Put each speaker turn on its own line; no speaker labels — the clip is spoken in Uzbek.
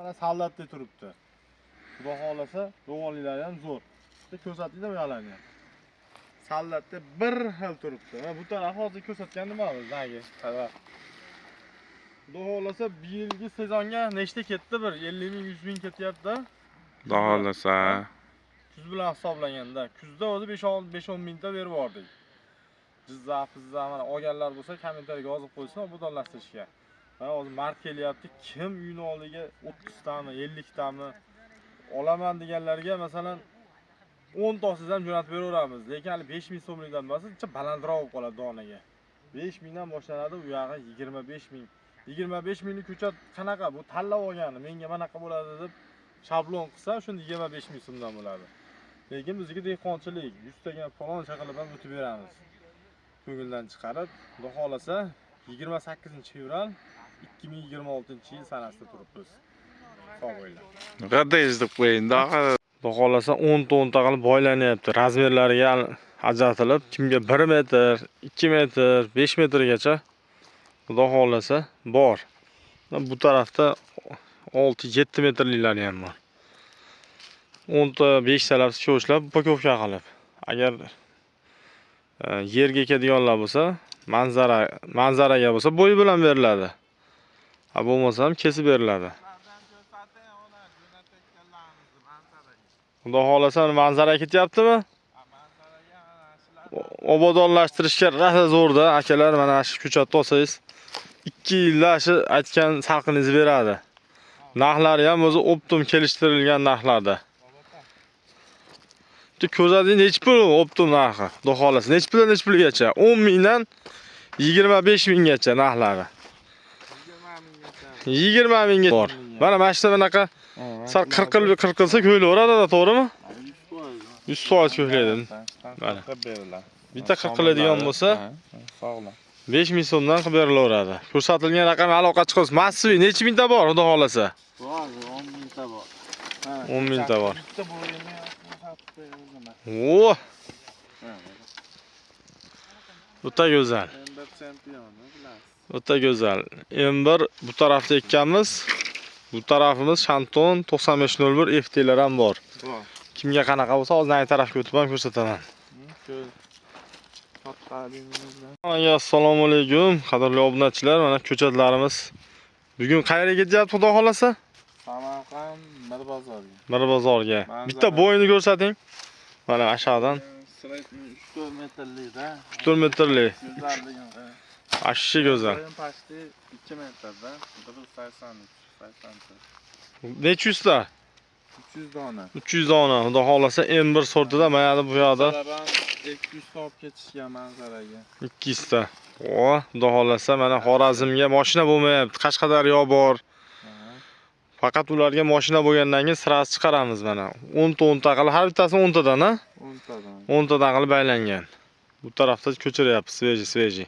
Mana sallatda turibdi. Xudo xolasa, do'g'onliklari ham zo'r. Bitta ko'rsatdinglar bu yoqlarni. Sallatda bir xil turibdi. Va bu taraf hozir ko'rsatgan nima bu zagi? Xudo xolasa bu yilgi sezonga nechta ketdi? Bir 50 ming, 100 ming ketyapti.
Xudo xolasa.
Kuz bilan hisoblaganda, kuzda o'zi 5-10 mingta berib yubordik. Jizzax mana olganlar bo'lsa, kommentariyaga yozib qo'ysin, obodonlashtirishga. Mana hozir mart kelyapti, kim uyini oldiga 30 tami, 50 tami olaman deganlarga masalan 10 tosiz ham jo'natib beraveramiz. Lekin hali 5 ming so'mlikdan bo'lsa, balandroq bo'lib qoladi donaga. 5 mingdan boshlanadi, u yog'i 25 ming. 25 minglik ko'chat qanaqa? Bu tanlab olgani, menga manaqa bo'ladi deb shablon qilsa, shunda 25 ming so'mdan bo'ladi. Lekin bizga dehqonchilik, 100 taga faloncha qilib ham o'tib beramiz. Ko'ngildan chiqarib, xudo xolasa 28-fevral 2026-yil sanasida turibmiz. Sog' bo'linglar.
G'adda ezdib qo'ying-da. Xudo xolasa 10 ta qilib boylanyapti. Razmerlariga ajratilib, kimga 1 metr, 2 metr, 5 metrgacha xudo xolasa bor. Bu tarafda 6-7 metrliklari ham bor. 10 ta 5 talab ko'chlab upakovka qilib. Agar yerga keladiganlar bo'lsa, manzaraga bo'lsa bo'yi bilan beriladi. Ha bo'lmasa ham kesib beriladi. Xudo xolasa manzara ketyaptimi? Obodonlashtirishga raha zo'rda, akalar, mana shu ko'chatni olsangiz 2 yilda shu aytgan salqiningizni beradi. Narxlari ham o'zi optim kelishtirilgan narxlarda. Ko'zading nech pul optim narxi? Xudo xolasa nech pulgacha? 10 mingdan 25 minggacha narxlari. 20 mingga bor. Mana mashina bunaqa sal 40 qilsa ko'yilaveradi, to'g'rimi? 100% ko'yiladi. Mana. Bitta 40 qiladigan bo'lsa, sog'lam. 5 ming so'mdan qilib berilaveradi. Ko'rsatilgan raqam aloqa chiqsa, massiviy necha mingta bor, xudo xolasa?
Bor, 10 mingta bor.
10 mingta bor.
Bitta bo'yini
O! O'ta go'zal. O'ta go'zal. M1 bu tarafda ekanmiz. Bu tarafimiz Shanton 9501 FT'lar ham bor. Kimga qanaqa bo'lsa, hozir nang tarafga o'tib ham ko'rsataman. Assalomu alaykum, qadrli obunachilar. Mana ko'chatlarimiz bugun qayerga ketyapti, xudo xolasa?
Samarqand Mirbozorga.
Mirbozorga. Bitta bo'yini ko'rsating. Mana aşağıdan
3-4 metrlikda.
3-4 metrlik.
Güzelligim.
Aşçı güzel.
Pastı 2 metrda. 180.
Neçə yüzdə?
300 dona.
300 dona. Xudo xolasa M1 sortida mana bu yoqda
200 top ketishgan manzaraga.
200 ta. O, xudo xolasa mana Xorazmga mashina bo'lmayapti. Qashqadaryo bor. Faqat ularga mashina bo'lgandan keyin sirasi chiqaramiz mana. 10 ta qilib, har bittasi 10 tadan, ha?
10 tadan.
10 tadan qilib baylangan. Bu tarafda ko'chiryapmiz, sveji.